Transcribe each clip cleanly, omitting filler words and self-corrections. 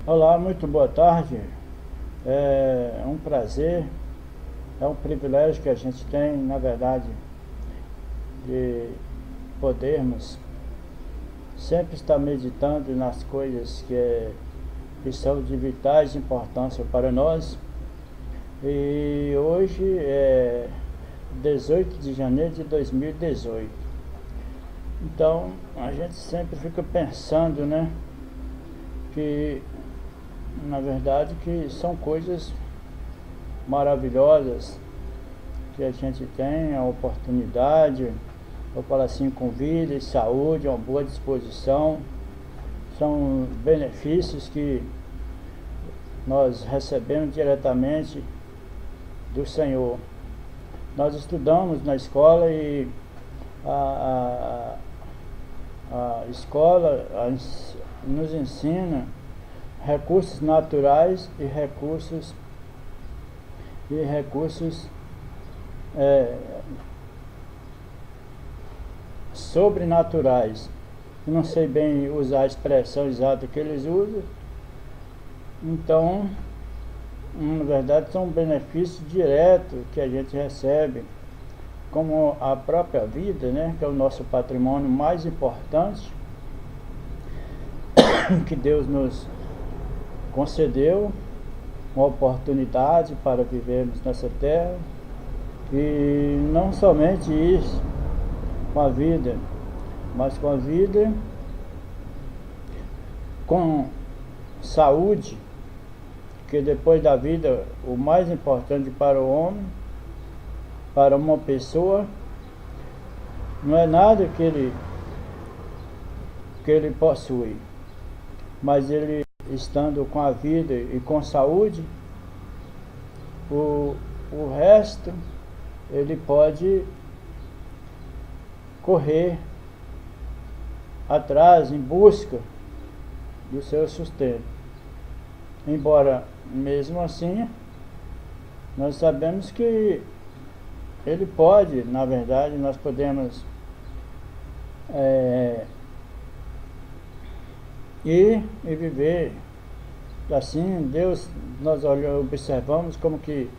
Olá, muito boa tarde. É um prazer, é um privilégio que a gente tem, na verdade, de podermos sempre estar meditando nas coisas que são de vitais importância para nós. E hoje é 18 de janeiro de 2018. Então, a gente sempre fica pensando, né, que na verdade que são coisas maravilhosas que a gente tem a oportunidade, eu falo assim, com vida e saúde, uma boa disposição, são benefícios que nós recebemos diretamente do Senhor. Nós estudamos na escola e a, a escola nos ensina recursos naturais e recursos é, sobrenaturais. Eu não sei bem usar a expressão exata que eles usam. Então, na verdade, são benefícios diretos que a gente recebe, como a própria vida, né, que é o nosso patrimônio mais importante que Deus nos concedeu, uma oportunidade para vivermos nessa terra. E não somente isso, com a vida, mas com a vida com saúde, que depois da vida o mais importante para o homem, para uma pessoa, não é nada que ele possui, mas ele estando com a vida e com saúde, o resto ele pode correr atrás em busca do seu sustento. Embora mesmo assim nós sabemos que ele pode, na verdade, nós podemos ir e viver assim. Deus, nós observamos como que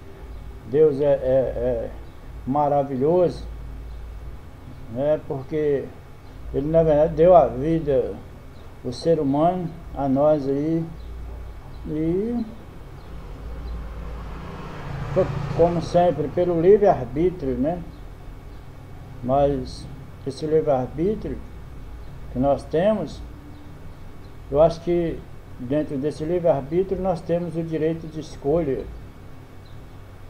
Deus é maravilhoso, né? Porque Ele na verdade deu a vida, o ser humano, a nós aí, e como sempre, pelo livre-arbítrio, né? Mas esse livre-arbítrio que nós temos, eu acho que dentro desse livre-arbítrio nós temos o direito de escolha.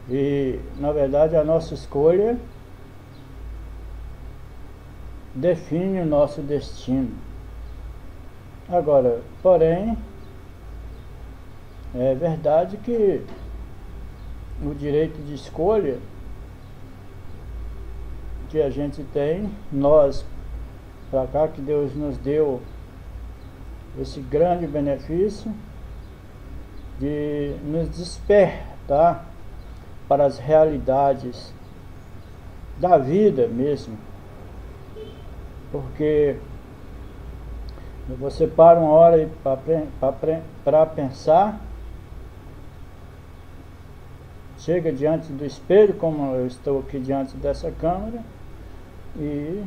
E, na verdade, a nossa escolha define o nosso destino. Agora, porém, é verdade que o direito de escolha que a gente tem, nós, para cá, que Deus nos deu esse grande benefício de nos despertar para as realidades da vida mesmo. Porque você para uma hora para pensar, chega diante do espelho, como eu estou aqui diante dessa câmera, e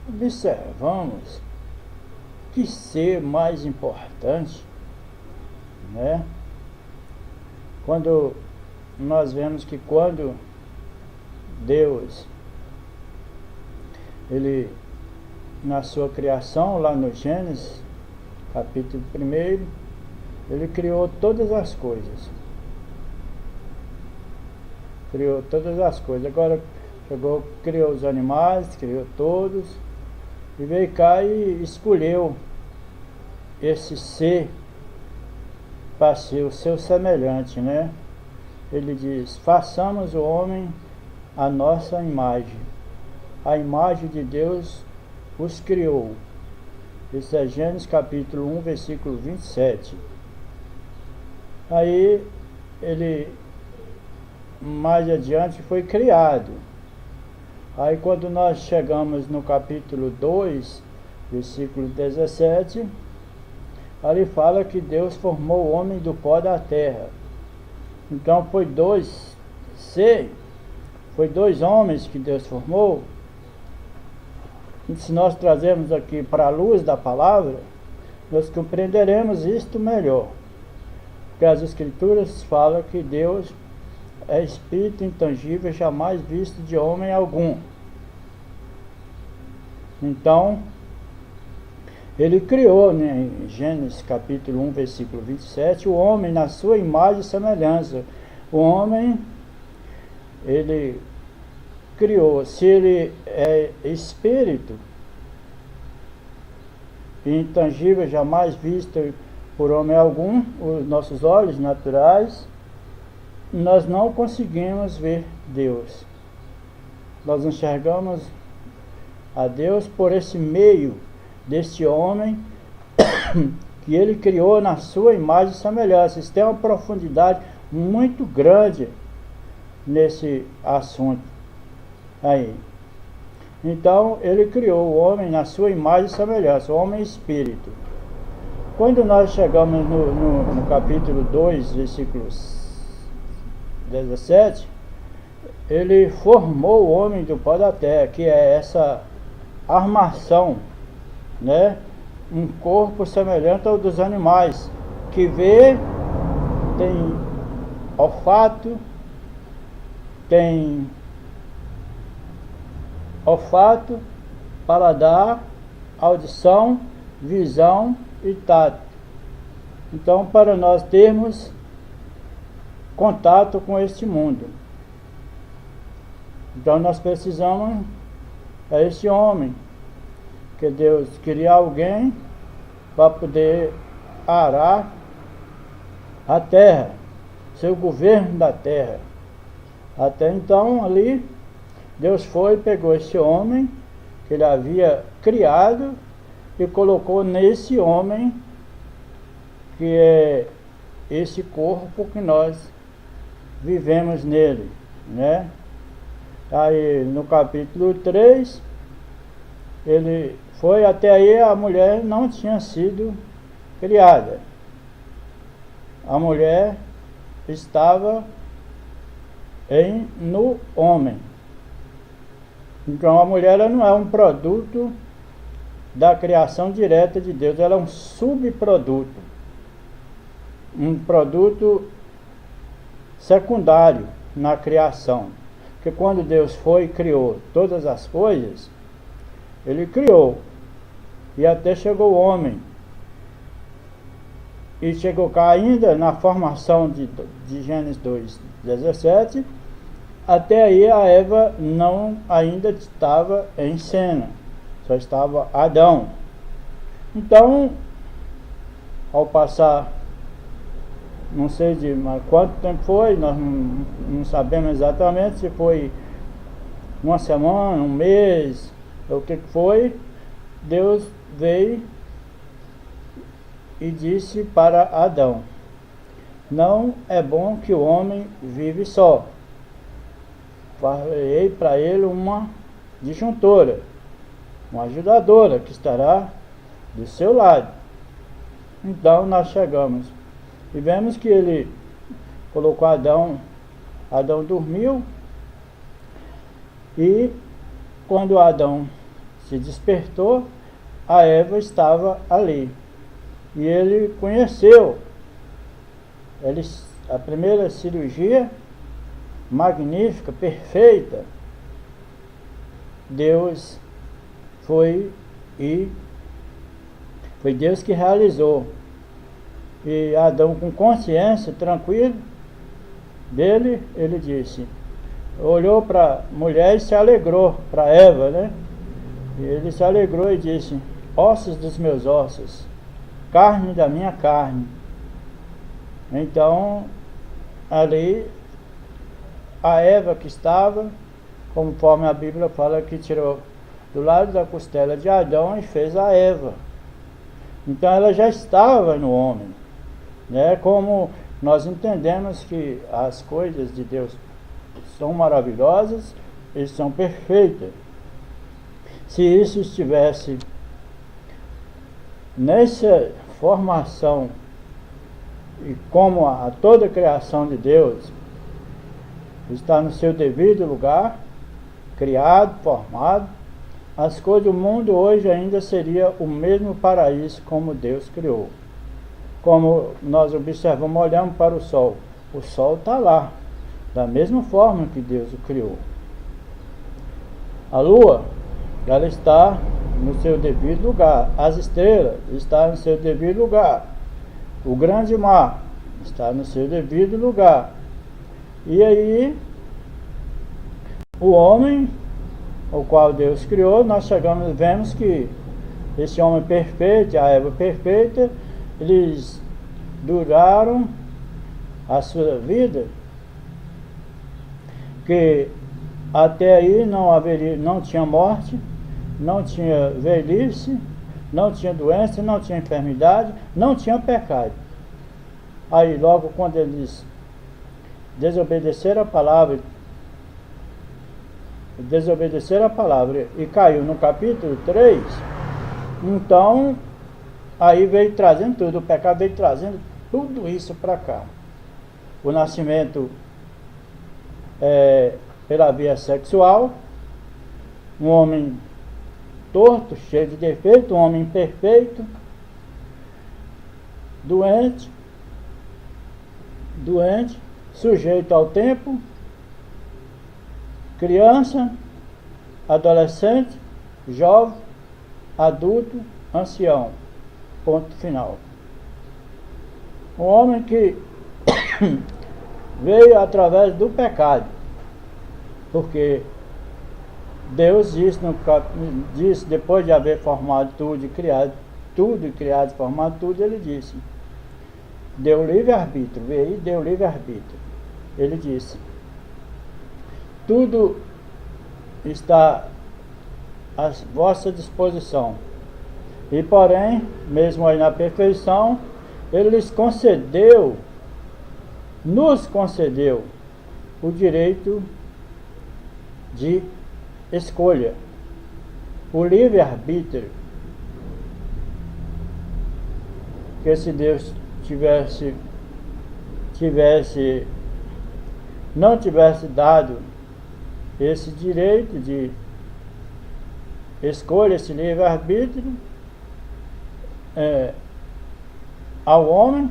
observamos que ser mais importante, né? Quando nós vemos que quando Deus, Ele, na sua criação, lá no Gênesis, capítulo 1, Ele criou todas as coisas. Criou todas as coisas. Agora criou os animais, criou todos, e veio cá e escolheu esse ser para ser o seu semelhante, né? Ele diz: façamos o homem a nossa imagem. A imagem de Deus os criou. Isso é Gênesis capítulo 1, versículo 27. Aí ele mais adiante foi criado. Aí quando nós chegamos no capítulo 2, versículo 17, ali fala que Deus formou o homem do pó da terra. Então foi dois homens que Deus formou. E se nós trazermos aqui para a luz da palavra, nós compreenderemos isto melhor. Porque as Escrituras falam que Deus é espírito intangível, jamais visto de homem algum. Então, ele criou, né, em Gênesis capítulo 1, versículo 27, o homem na sua imagem e semelhança. O homem, ele criou, se ele é espírito, intangível, jamais visto por homem algum, os nossos olhos naturais, nós não conseguimos ver Deus. Nós enxergamos a Deus por esse meio deste homem que ele criou na sua imagem e semelhança. Isso tem uma profundidade muito grande nesse assunto aí. Então, ele criou o homem na sua imagem e semelhança, o homem espírito. Quando nós chegamos no capítulo 2, versículos 17, ele formou o homem do pó da terra, que é essa armação, né? Um corpo semelhante ao dos animais, que vê, tem olfato, paladar, audição, visão e tato. Então, para nós termos contato com este mundo, então nós precisamos esse homem, que Deus queria alguém para poder arar a terra, ser o governo da terra. Até então ali Deus foi e pegou esse homem que ele havia criado e colocou nesse homem, que é esse corpo que nós vivemos nele, né? Aí no capítulo 3, ele foi, até aí a mulher não tinha sido criada. A mulher estava no homem. Então a mulher, ela não é um produto da criação direta de Deus, ela é um subproduto, um produto secundário na criação. Porque quando Deus foi e criou todas as coisas, ele criou, e até chegou o homem, e chegou cá ainda na formação de Gênesis 2, 17, até aí a Eva não ainda estava em cena, só estava Adão. Então, ao passar, não sei de quanto tempo foi, nós não sabemos exatamente se foi uma semana, um mês, o que foi, Deus veio e disse para Adão: não é bom que o homem vive só, farei para ele uma disjuntora, uma ajudadora que estará do seu lado. Então nós chegamos e vemos que ele colocou Adão dormiu, e quando Adão se despertou, a Eva estava ali, e ele conheceu a primeira cirurgia magnífica, perfeita. Deus foi Deus que realizou. E Adão, com consciência, tranquilo dele, ele disse, olhou para a mulher e se alegrou, para Eva, né? E ele se alegrou e disse: ossos dos meus ossos, carne da minha carne. Então, ali, a Eva que estava, conforme a Bíblia fala, que tirou do lado da costela de Adão e fez a Eva. Então ela já estava no homem, né? Como nós entendemos que as coisas de Deus são maravilhosas e são perfeitas. Se isso estivesse nessa formação e como a toda a criação de Deus está no seu devido lugar, criado, formado, as coisas do mundo hoje ainda seria o mesmo paraíso como Deus criou. Como nós observamos, olhamos para o sol está lá, da mesma forma que Deus o criou. A lua, ela está no seu devido lugar, as estrelas estão no seu devido lugar, o grande mar está no seu devido lugar. E aí, o homem, o qual Deus criou, nós vemos que esse homem perfeito, a Eva perfeita, eles duraram a sua vida, que até aí não tinha morte, não tinha velhice, não tinha doença, não tinha enfermidade, não tinha pecado. Aí logo quando eles desobedeceram a palavra e caiu no capítulo 3, então aí veio trazendo tudo, o pecado veio trazendo tudo isso para cá. O nascimento pela via sexual, um homem torto, cheio de defeito, um homem imperfeito, doente, sujeito ao tempo, criança, adolescente, jovem, adulto, ancião. Ponto final. Um homem que veio através do pecado, porque Deus disse depois de haver formado tudo e criado e formado tudo, ele disse, deu livre-arbítrio, veio e deu livre-arbítrio. Ele disse, tudo está à vossa disposição. E porém, mesmo aí na perfeição, ele nos concedeu o direito de escolha, o livre-arbítrio. Que se Deus não tivesse dado esse direito de escolha, esse livre-arbítrio ao homem,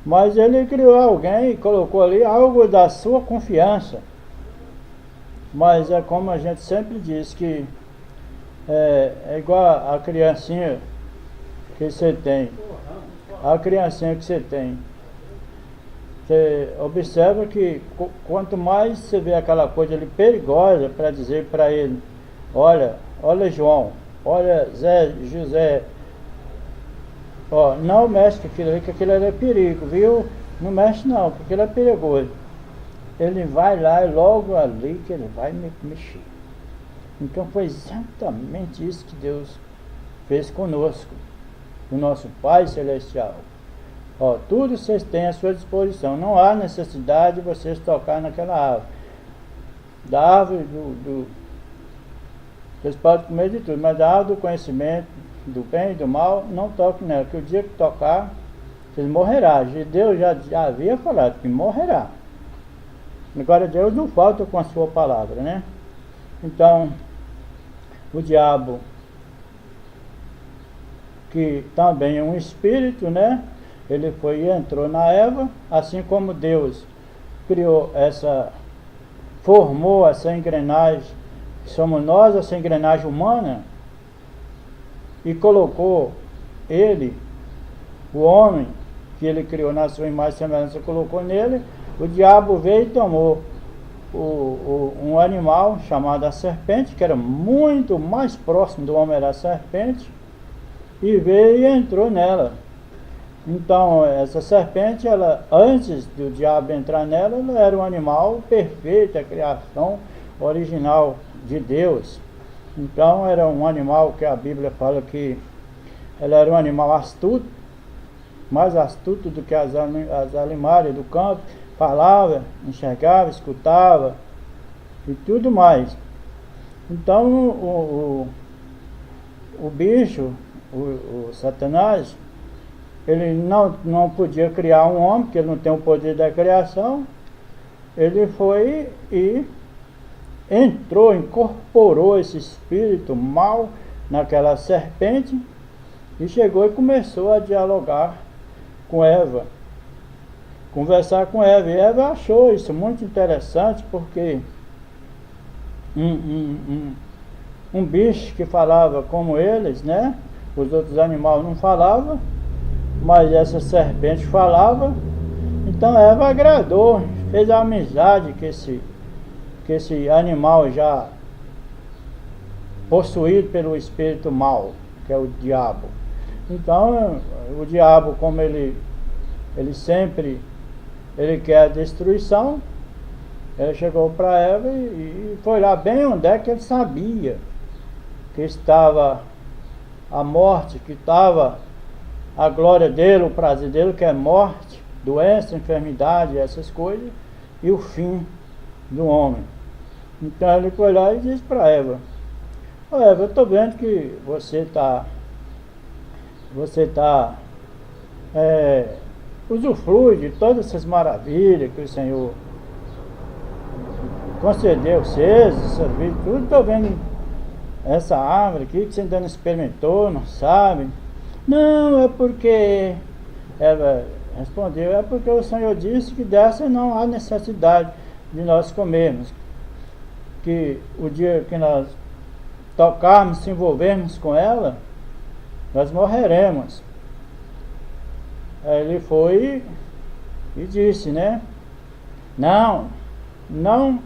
mas ele criou alguém e colocou ali algo da sua confiança. Mas é como a gente sempre diz, que é igual a criancinha que você tem. A criancinha que você tem. Você observa que quanto mais você vê aquela coisa ali perigosa para dizer para ele, olha João, olha José, não mexe com aquilo ali, que aquilo ali é perigo, viu? Não mexe não, porque aquilo é perigoso. Ele vai lá e logo ali que ele vai mexer. Então foi exatamente isso que Deus fez conosco, o nosso Pai Celestial. Tudo vocês têm à sua disposição, não há necessidade de vocês tocar naquela árvore. Da árvore vocês podem comer de tudo, mas da árvore do conhecimento do bem e do mal, não toque nela, que o dia que tocar, vocês morrerão. Deus já havia falado que morrerá. Agora Deus não falta com a sua palavra, né? Então, o diabo, que também é um espírito, né? Ele foi e entrou na Eva, assim como Deus formou essa engrenagem, somos nós, essa engrenagem humana, e colocou ele, o homem, que ele criou na sua imagem e semelhança, colocou nele. O diabo veio e tomou um animal chamado a serpente, que era muito mais próximo do homem, era a serpente, e veio e entrou nela. Então essa serpente, antes do diabo entrar nela, ela era um animal perfeito, a criação original de Deus. Então era um animal que a Bíblia fala que ela era um animal astuto, mais astuto do que as animais do campo, falava, enxergava, escutava e tudo mais. Então o bicho, o Satanás, ele não podia criar um homem, porque ele não tem o poder da criação. Ele foi e entrou, incorporou esse espírito mal naquela serpente e chegou e começou a dialogar com Eva, conversar com Eva. E Eva achou isso muito interessante, porque um bicho que falava como eles, né? Os outros animais não falavam, mas essa serpente falava. Então Eva agradou, fez a amizade que esse animal já possuído pelo espírito mau, que é o diabo. Então o diabo, como ele sempre quer a destruição, ele chegou para Eva e foi lá bem onde é que ele sabia que estava a morte, que estava a glória dele, o prazer dele, que é morte, doença, enfermidade, essas coisas, e o fim do homem. Então ele foi lá e disse para Eva: "Ô Eva, eu estou vendo que você está usufrui de todas essas maravilhas que o Senhor concedeu vocês, serviço, tudo. Estou vendo essa árvore aqui que você ainda não experimentou, não sabe." "Não, é porque," ela respondeu, "é porque o Senhor disse que dessa não há necessidade de nós comermos, que o dia que nós tocarmos, se envolvermos com ela, nós morreremos." Aí ele foi e disse, né: Não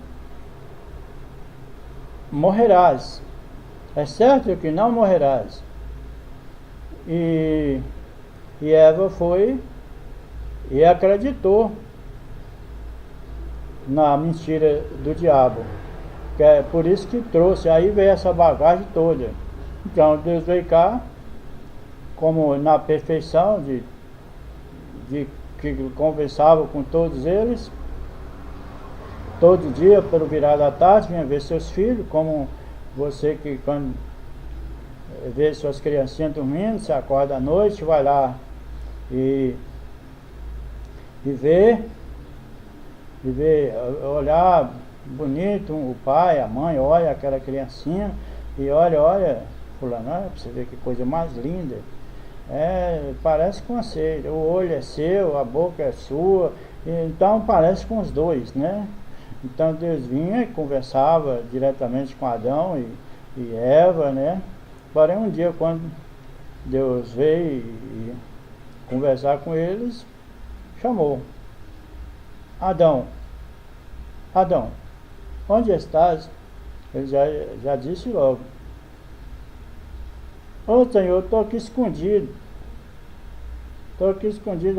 morrerás. É certo que não morrerás." E Eva foi e acreditou na mentira do diabo, que é por isso que trouxe, aí veio essa bagagem toda. Então Deus veio cá, como na perfeição de que conversava com todos eles, todo dia, pelo virar da tarde, vinha ver seus filhos, como você que quando vê suas criancinhas dormindo, você acorda à noite, vai lá e ver, olhar bonito, o pai, a mãe, olha aquela criancinha e olha, fulano, olha pra você ver que coisa mais linda. Parece com você, o olho é seu, a boca é sua, então parece com os dois, né? Então Deus vinha e conversava diretamente com Adão e Eva, né? Porém um dia, quando Deus veio e conversar com eles, chamou: Adão, onde estás? Ele já disse logo: "Ô Senhor, estou aqui escondido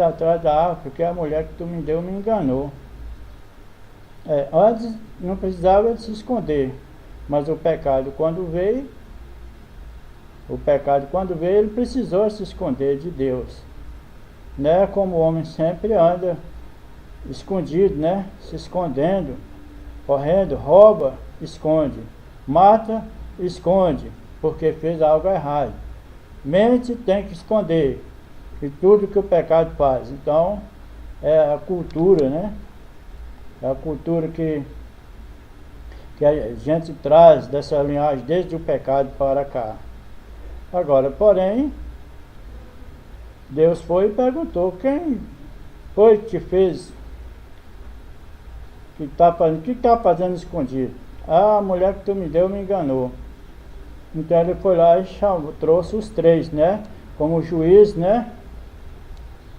atrás da árvore, porque a mulher que tu me deu me enganou." Antes não precisava de se esconder, mas o pecado quando veio, ele precisou se esconder de Deus, né? Como o homem sempre anda escondido, né? Se escondendo, correndo, rouba, esconde, mata, esconde, porque fez algo errado. Mente, tem que esconder, e tudo que o pecado faz. Então é a cultura, né? É a cultura que a gente traz dessa linhagem desde o pecado para cá. Agora, porém, Deus foi e perguntou: quem foi que te fez, que está fazendo escondido? A mulher que tu me deu me enganou. Então ele foi lá e trouxe os três, né? Como juiz, né?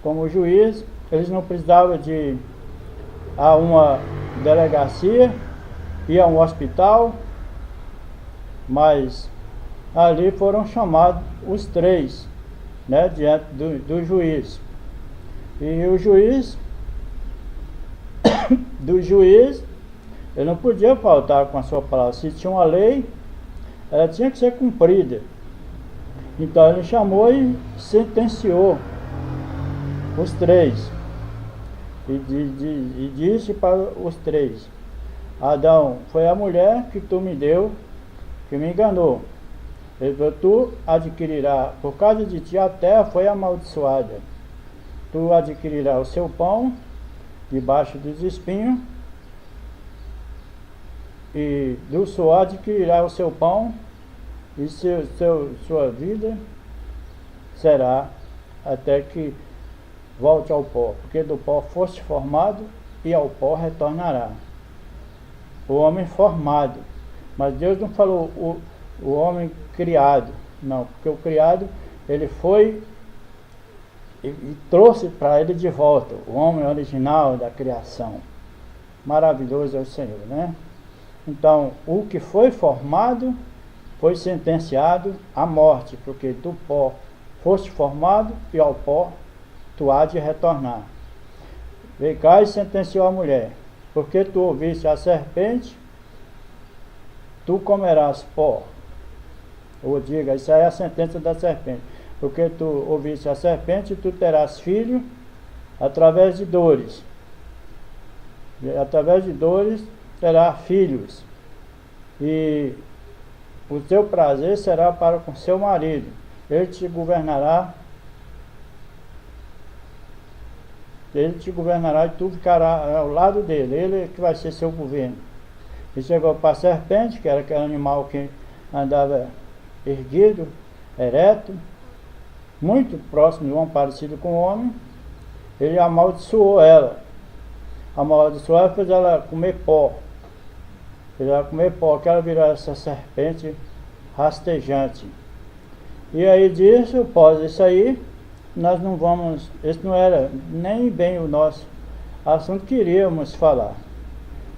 Como juiz, eles não precisavam de ir a uma delegacia, ir a um hospital, mas ali foram chamados os três, né? Diante do juiz. E o juiz, ele não podia faltar com a sua palavra. Se tinha uma lei, ela tinha que ser cumprida. Então ele chamou e sentenciou os três e disse para os três: Adão, foi a mulher que tu me deu que me enganou. Ele falou: tu adquirirás, por causa de ti a terra foi amaldiçoada, tu adquirirás o seu pão debaixo dos espinhos, e do suor adquirirá o seu pão, e sua vida será até que volte ao pó, porque do pó foste formado e ao pó retornará. O homem formado, mas Deus não falou o homem criado, não, porque o criado ele foi e trouxe para ele de volta o homem original da criação. Maravilhoso é o Senhor, né? Então, o que foi formado foi sentenciado à morte, porque do pó foste formado e ao pó tu há de retornar. Veio cá e sentenciou a mulher: porque tu ouviste a serpente, tu comerás pó. Ou diga, isso aí é a sentença da serpente. Porque tu ouviste a serpente, tu terás filho através de dores. E através de dores terá filhos. E o teu prazer será para com seu marido. Ele te governará. Ele te governará e tu ficarás ao lado dele. Ele que vai ser seu governo. E chegou para a serpente, que era aquele animal que andava erguido, ereto, muito próximo de um parecido com o homem. Ele amaldiçoou ela. Amaldiçoou ela, fez ela comer pó. Fez ela comer pó, que ela virou essa serpente rastejante. E aí disso, após isso aí, nós não vamos, esse não era nem bem o nosso assunto que iríamos falar.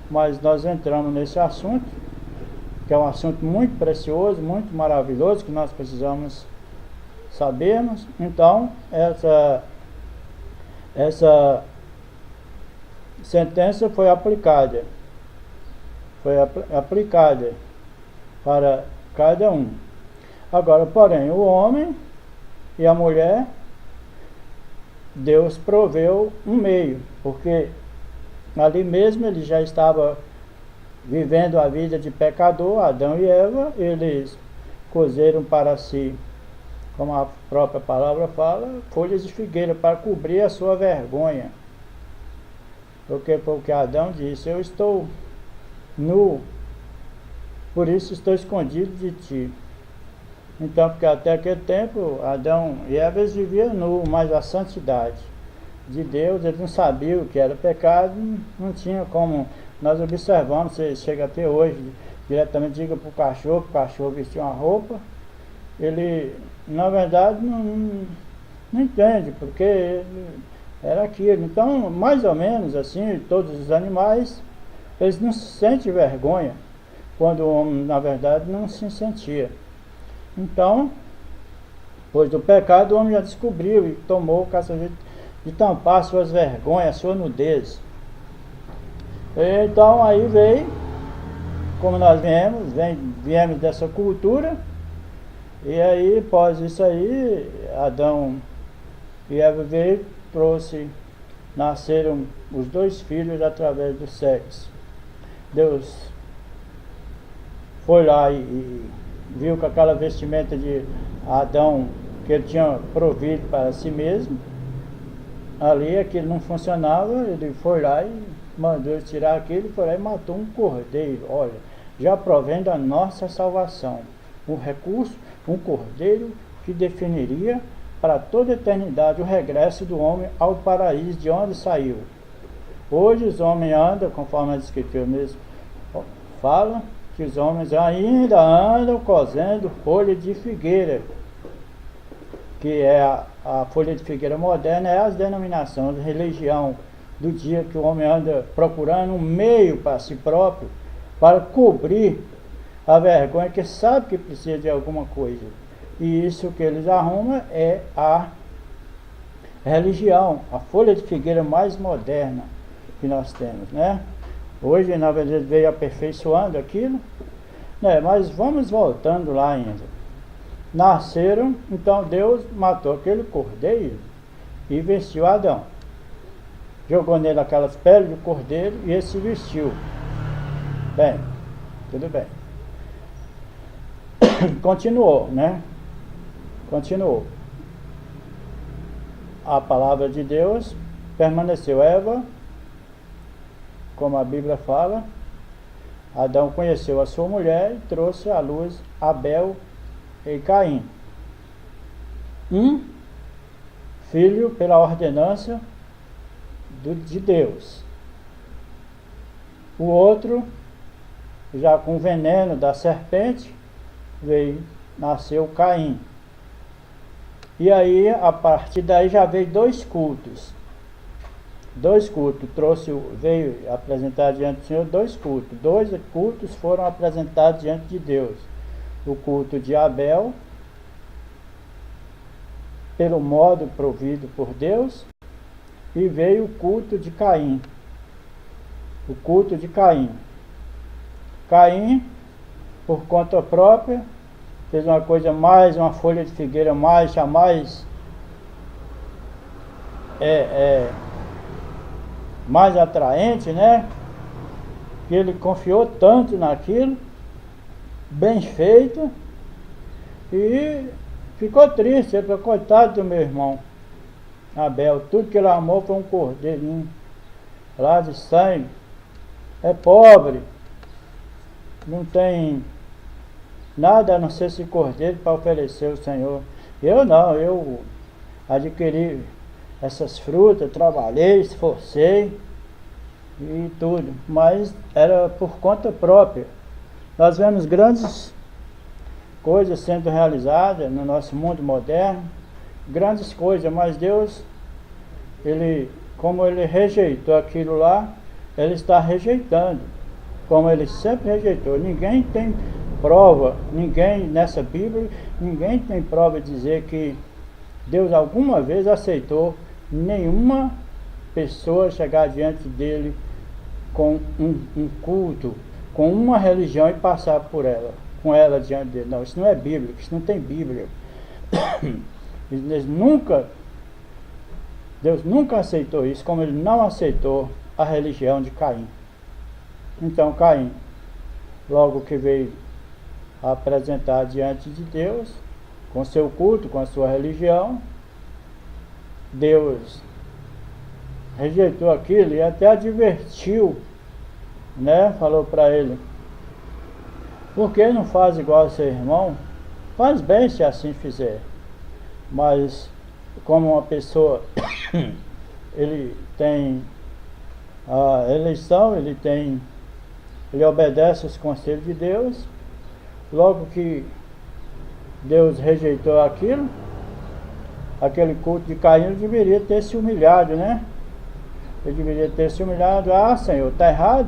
Mas nós entramos nesse assunto, que é um assunto muito precioso, muito maravilhoso, que nós precisamos sabermos. Então, essa sentença foi aplicada para cada um. Agora, porém, o homem e a mulher, Deus proveu um meio, porque ali mesmo ele já estava vivendo a vida de pecador. Adão e Eva, eles cozeram para si, como a própria palavra fala, folhas de figueira para cobrir a sua vergonha. Porque Adão disse: eu estou nu, por isso estou escondido de ti. Então, porque até aquele tempo Adão e Eva viviam nu, mas a santidade de Deus, eles não sabiam o que era pecado, não tinha como. Nós observamos, você chega até hoje, diretamente diga para o cachorro vestir uma roupa, ele na verdade não entende, porque era aquilo. Então, mais ou menos assim, todos os animais, eles não sentem vergonha, quando o homem na verdade não se sentia. Então, depois do pecado, o homem já descobriu e tomou o caso de tampar suas vergonhas, sua nudez. Então aí veio, como nós viemos dessa cultura, e aí após isso aí, Adão e Eva veio, nasceram os dois filhos através do sexo. Deus foi lá e viu que aquela vestimenta de Adão, que ele tinha provido para si mesmo, ali aquilo não funcionava, ele foi lá e mandou tirar aquilo, foi lá e matou um cordeiro. Olha, já provendo a nossa salvação, um recurso, um cordeiro que definiria para toda a eternidade o regresso do homem ao paraíso de onde saiu. Hoje os homens andam, conforme a escritura mesmo fala, que os homens ainda andam cozendo folha de figueira, que é a folha de figueira moderna, é as denominações de religião do dia, que o homem anda procurando um meio para si próprio, para cobrir a vergonha, que sabe que precisa de alguma coisa. E isso que eles arrumam é a religião, a folha de figueira mais moderna que nós temos, né? Hoje, na verdade, veio aperfeiçoando aquilo, né? Mas vamos voltando lá ainda. Nasceram, então Deus matou aquele cordeiro e vestiu Adão. Jogou nele aquelas peles do cordeiro e ele se vestiu. Bem, tudo bem. Continuou, né? Continuou. a palavra de Deus, permaneceu. Eva, como a Bíblia fala, Adão conheceu a sua mulher e trouxe à luz Abel e Caim. Um filho pela ordenança de Deus. O outro, já com o veneno da serpente, nasceu Caim. E aí, a partir daí, já veio dois cultos. Veio apresentar diante do Senhor dois cultos. Dois cultos foram apresentados diante de Deus. O culto de Abel, pelo modo provido por Deus, e veio o culto de Caim. O culto de Caim. Caim, por conta própria, fez uma coisa mais, uma folha de figueira mais mais atraente, né? Que ele confiou tanto naquilo, bem feito, e ficou triste. Ele falou: coitado do meu irmão Abel, tudo que ele amou foi um cordeirinho lá de sangue, é pobre, não tem nada a não ser esse cordeiro para oferecer ao Senhor. Eu adquiri essas frutas, trabalhei, esforcei e tudo, mas era por conta própria. Nós vemos grandes coisas sendo realizadas no nosso mundo moderno, grandes coisas, mas Deus, como ele rejeitou aquilo lá, ele está rejeitando, como ele sempre rejeitou. Ninguém tem prova, nessa Bíblia, ninguém tem prova de dizer que Deus alguma vez aceitou nenhuma pessoa chegar diante dele com um culto, com uma religião e passar com ela diante dele. Não, isso não é bíblico, isso não tem Bíblia. Deus nunca aceitou isso, como ele não aceitou a religião de Caim. Então Caim, logo que veio apresentar diante de Deus, com seu culto, com a sua religião, Deus rejeitou aquilo e até advertiu, né? Falou para ele: por que não faz igual ao seu irmão? Faz bem se assim fizer. Mas como uma pessoa ele tem a eleição, ele obedece os conselhos de Deus. Logo que Deus rejeitou aquele culto de Caim, ele deveria ter se humilhado, né? Ele deveria ter se humilhado. Ah, Senhor, está errado?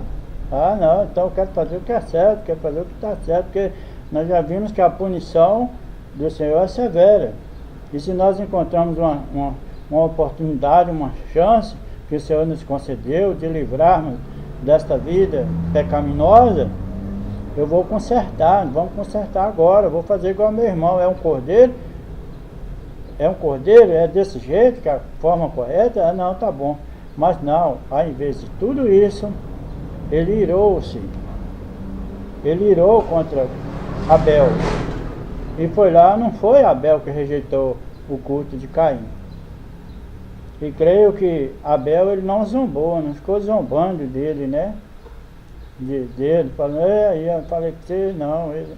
Ah, não, então eu quero fazer o que é certo, quero fazer o que está certo, porque nós já vimos que a punição do Senhor é severa. E se nós encontramos uma oportunidade, uma chance que o Senhor nos concedeu de livrarmos desta vida pecaminosa, vamos consertar agora, vou fazer igual ao meu irmão. É um cordeiro, é desse jeito, que é a forma correta? Ah, não, tá bom. Mas não, ao invés de tudo isso, ele irou contra Abel. E foi lá, não foi Abel que rejeitou o culto de Caim. E creio que Abel, ele não zombou, não ficou zombando dele, né? Dele, falando: aí eu falei que você, não, ele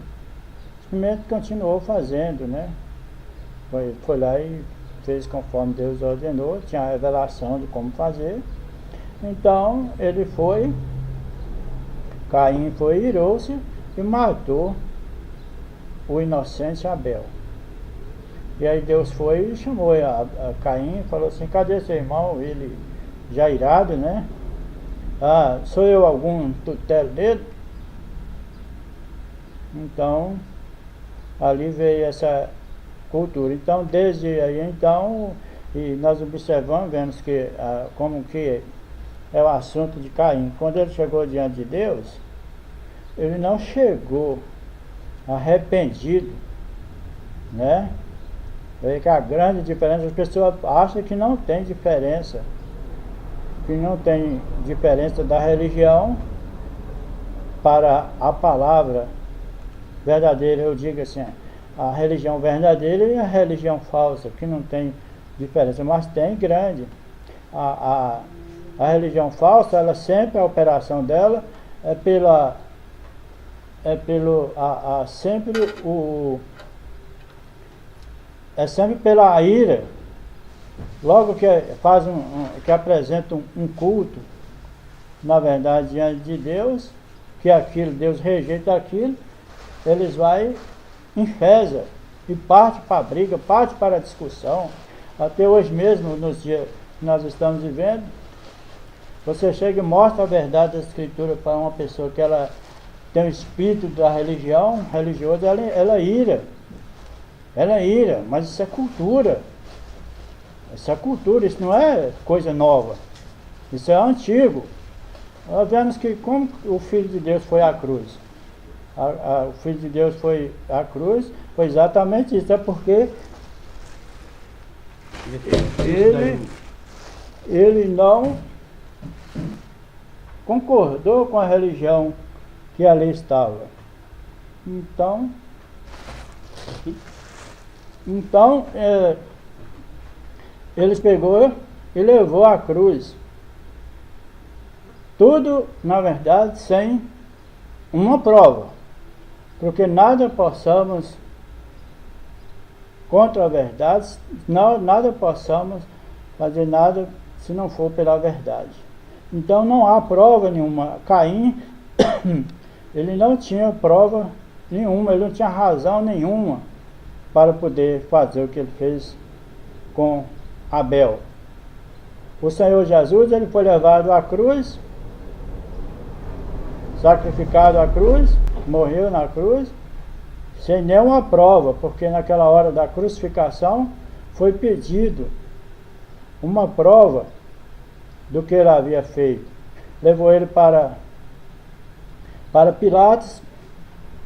simplesmente continuou fazendo, né? Foi lá e fez conforme Deus ordenou, tinha a revelação de como fazer. Então Caim irou-se e matou o inocente Abel. E aí Deus foi e chamou a Caim e falou assim: cadê seu irmão? Ele já irado, né? Ah, sou eu algum tutelo dele? Então, ali veio essa cultura. Então, desde aí, e nós observamos, vemos que como que é o assunto de Caim. Quando ele chegou diante de Deus, ele não chegou arrependido, né? É que a grande diferença, as pessoas acham que não tem diferença, da religião para a palavra verdadeira. Eu digo assim, a religião verdadeira e a religião falsa, que não tem diferença, mas tem grande. A religião falsa, ela sempre, a operação dela é sempre pela ira. Logo que faz que apresenta um culto, na verdade, diante de Deus, que aquilo, Deus rejeita aquilo, eles vai enfesa e parte para a briga, parte para a discussão. Até hoje mesmo, nos dias que nós estamos vivendo, você chega e mostra a verdade da Escritura para uma pessoa que ela tem o espírito da religião, religiosa, ela ira. Ela ira, mas isso é cultura. Isso é cultura, isso não é coisa nova. Isso é antigo. Nós vemos que como o Filho de Deus foi à cruz. O Filho de Deus foi à cruz, foi exatamente isso. É porque ele não concordou com a religião que ali estava. Então eles pegou e levou à cruz. Tudo, na verdade, sem uma prova. Porque nada possamos contra a verdade, nada possamos fazer nada se não for pela verdade. Então não há prova nenhuma. Caim, ele não tinha prova nenhuma, ele não tinha razão nenhuma para poder fazer o que ele fez com Abel. O Senhor Jesus, ele foi levado à cruz, sacrificado à cruz, morreu na cruz, sem nenhuma prova, porque naquela hora da crucificação foi pedido uma prova do que ele havia feito. Levou ele para Pilatos.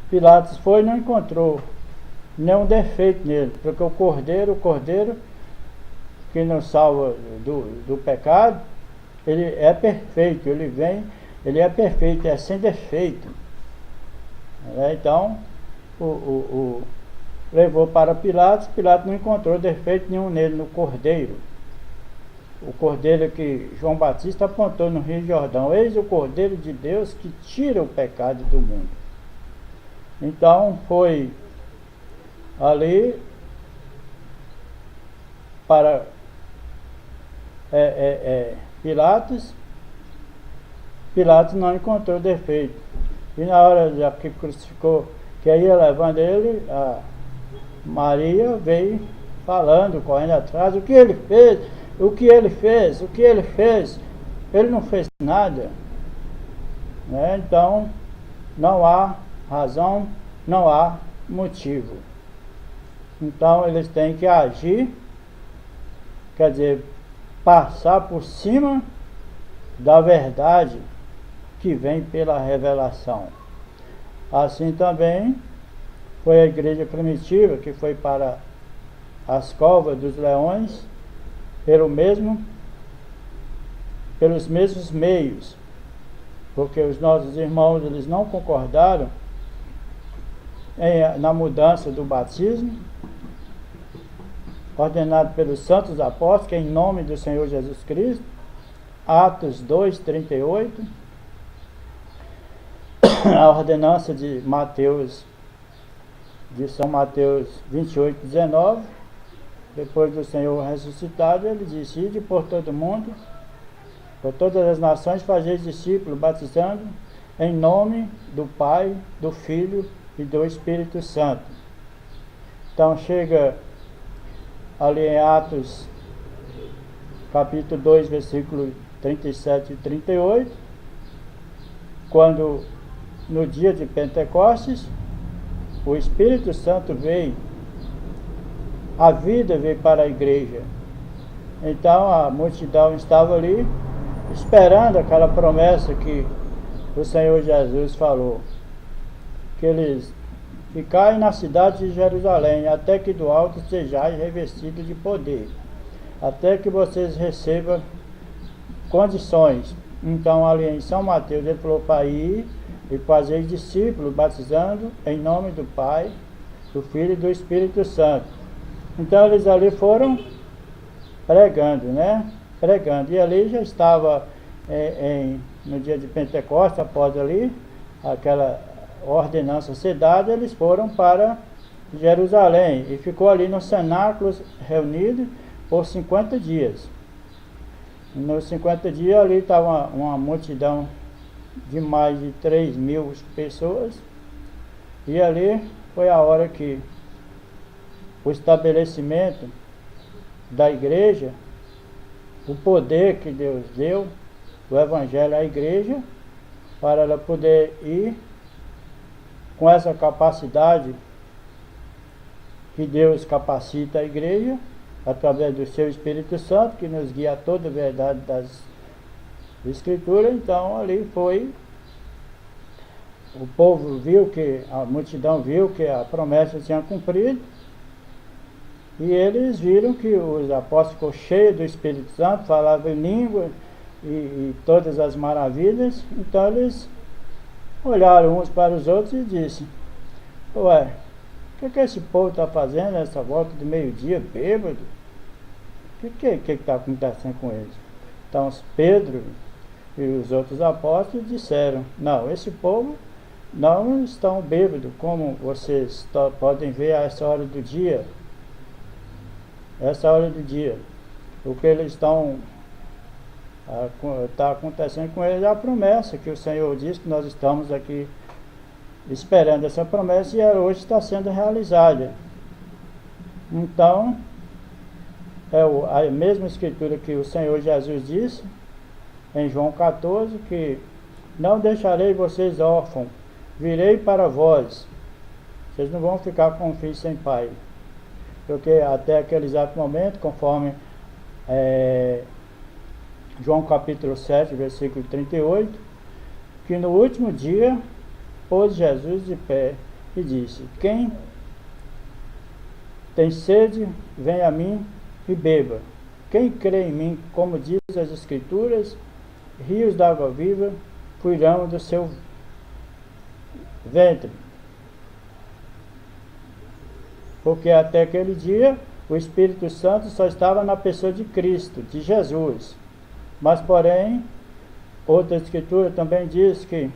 Pilatos foi e não encontrou nenhum defeito nele, porque o cordeiro que nos salva do pecado, ele é perfeito, ele é perfeito, é sem defeito. Então, levou para Pilatos. Pilatos não encontrou defeito nenhum nele, no cordeiro. O cordeiro que João Batista apontou no Rio Jordão: eis o cordeiro de Deus que tira o pecado do mundo. Então foi ali para Pilatos. Pilatos não encontrou defeito. E na hora que crucificou, que ia levando ele, a Maria veio falando, correndo atrás: o que ele fez? O que ele fez? O que ele fez? Ele não fez nada. Então, não há razão, não há motivo. Então, eles têm que agir, quer dizer, passar por cima da verdade que vem pela revelação. Assim também foi a igreja primitiva, que foi para as covas dos leões pelos mesmos meios, porque os nossos irmãos, eles não concordaram na mudança do batismo ordenado pelos santos apóstolos, que é em nome do Senhor Jesus Cristo, Atos 2:38, a ordenança de São Mateus 28:19, depois do Senhor ressuscitado, ele disse: ide por todo mundo, por todas as nações, fazeis discípulos, batizando em nome do Pai, do Filho e do Espírito Santo. Então chega ali em Atos capítulo 2, versículo 37 e 38, quando no dia de Pentecostes o Espírito Santo veio, a vida veio para a igreja. Então a multidão estava ali esperando aquela promessa que o Senhor Jesus falou, que eles ficarem na cidade de Jerusalém, até que do alto sejais revestidos de poder, até que vocês recebam condições. Então ali em São Mateus ele falou para ir e fazer discípulos, batizando em nome do Pai, do Filho e do Espírito Santo. Então eles ali foram pregando, né? Pregando. E ali já estava no dia de Pentecostes, após ali, aquela ordenança ser dada, eles foram para Jerusalém e ficou ali no cenáculo reunido por 50 dias. Nos 50 dias ali estava uma multidão de mais de 3.000 pessoas, e ali foi a hora que o estabelecimento da igreja, o poder que Deus deu, o evangelho à igreja, para ela poder ir com essa capacidade que Deus capacita a igreja, através do seu Espírito Santo, que nos guia a toda a verdade das Escrituras. Então ali foi, o povo viu que, a multidão viu que a promessa tinha cumprido, e eles viram que os apóstolos ficou cheios do Espírito Santo, falavam em língua e todas as maravilhas. Então eles olharam uns para os outros e disseram: ué, o que esse povo está fazendo nessa volta de meio-dia, bêbado? O que está acontecendo com eles? Então Pedro e os outros apóstolos disseram: não, esse povo não estão bêbados, como vocês podem ver a essa hora do dia. Essa hora do dia, o que eles estão está acontecendo com eles é a promessa que o Senhor disse, que nós estamos aqui esperando essa promessa, e hoje está sendo realizada. Então é a mesma escritura que o Senhor Jesus disse em João 14, que não deixarei vocês órfãos, virei para vós, vocês não vão ficar com filho sem pai. Porque até aquele exato momento, conforme João capítulo 7, versículo 38, que no último dia pôs Jesus de pé e disse: quem tem sede, vem a mim e beba. Quem crê em mim, como diz as Escrituras, rios d'água viva fluirão do seu ventre. Porque até aquele dia o Espírito Santo só estava na pessoa de Cristo, de Jesus. Mas porém, outra escritura também diz que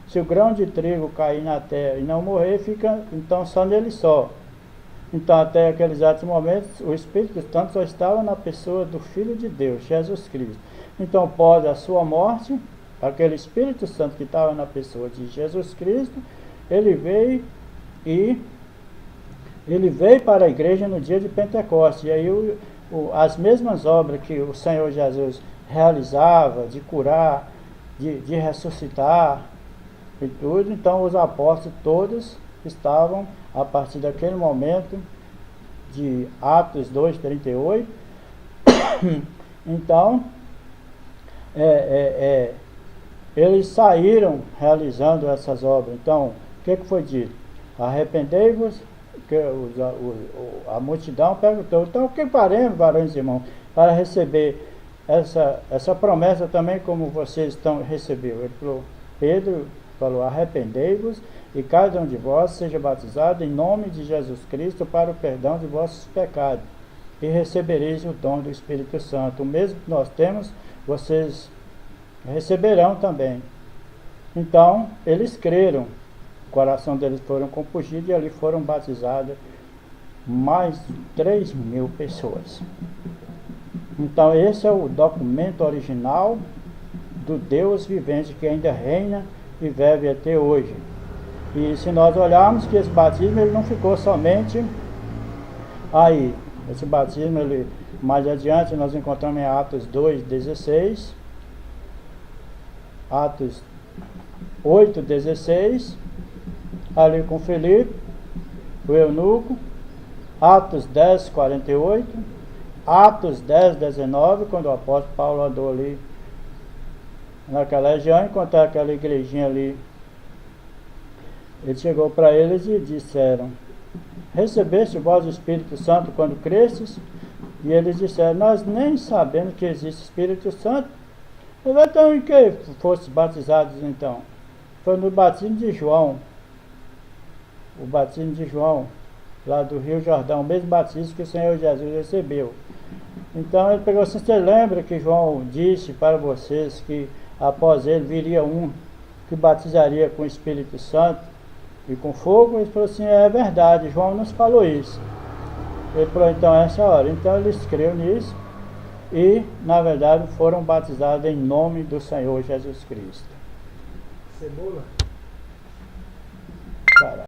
se o grão de trigo cair na terra e não morrer, fica então só nele só. Então até aqueles exatos momentos o Espírito Santo só estava na pessoa do Filho de Deus, Jesus Cristo. Então após a sua morte, aquele Espírito Santo que estava na pessoa de Jesus Cristo, ele veio para a igreja no dia de Pentecostes. E aí as mesmas obras que o Senhor Jesus realizava, de curar, de ressuscitar e tudo, então os apóstolos todos estavam, a partir daquele momento de Atos 2:38, então eles saíram realizando essas obras. Então o que foi dito? Arrependei-vos. Que a multidão perguntou: então o que faremos, varões e irmãos, para receber essa promessa também, como vocês receberam? Ele falou, Pedro falou: arrependei-vos e cada um de vós seja batizado em nome de Jesus Cristo para o perdão de vossos pecados, e recebereis o dom do Espírito Santo. O mesmo que nós temos, vocês receberão também. Então eles creram, o coração deles foram compungidos e ali foram batizadas mais de 3.000 pessoas. Então esse é o documento original do Deus vivente, que ainda reina e vive até hoje. E se nós olharmos que esse batismo ele não ficou somente aí. Esse batismo, ele, mais adiante, nós encontramos em Atos 2:16, Atos 8:16, ali com Filipe, o eunuco, Atos 10:48, Atos 10:19, quando o apóstolo Paulo andou ali naquela região, encontrou aquela igrejinha ali. Ele chegou para eles e disseram: recebeste vós o Espírito Santo quando crestes? E eles disseram: nós nem sabemos que existe Espírito Santo. Então em que fostes batizados então? Foi no batismo de João. O batismo de João, lá do Rio Jordão, o mesmo batismo que o Senhor Jesus recebeu. Então ele pegou assim: você lembra que João disse para vocês que após ele viria um que batizaria com o Espírito Santo e com fogo? Ele falou assim: é verdade, João nos falou isso. Ele falou: então essa é a hora. Então eles creram nisso e, na verdade, foram batizados em nome do Senhor Jesus Cristo. Cebola? Caralho.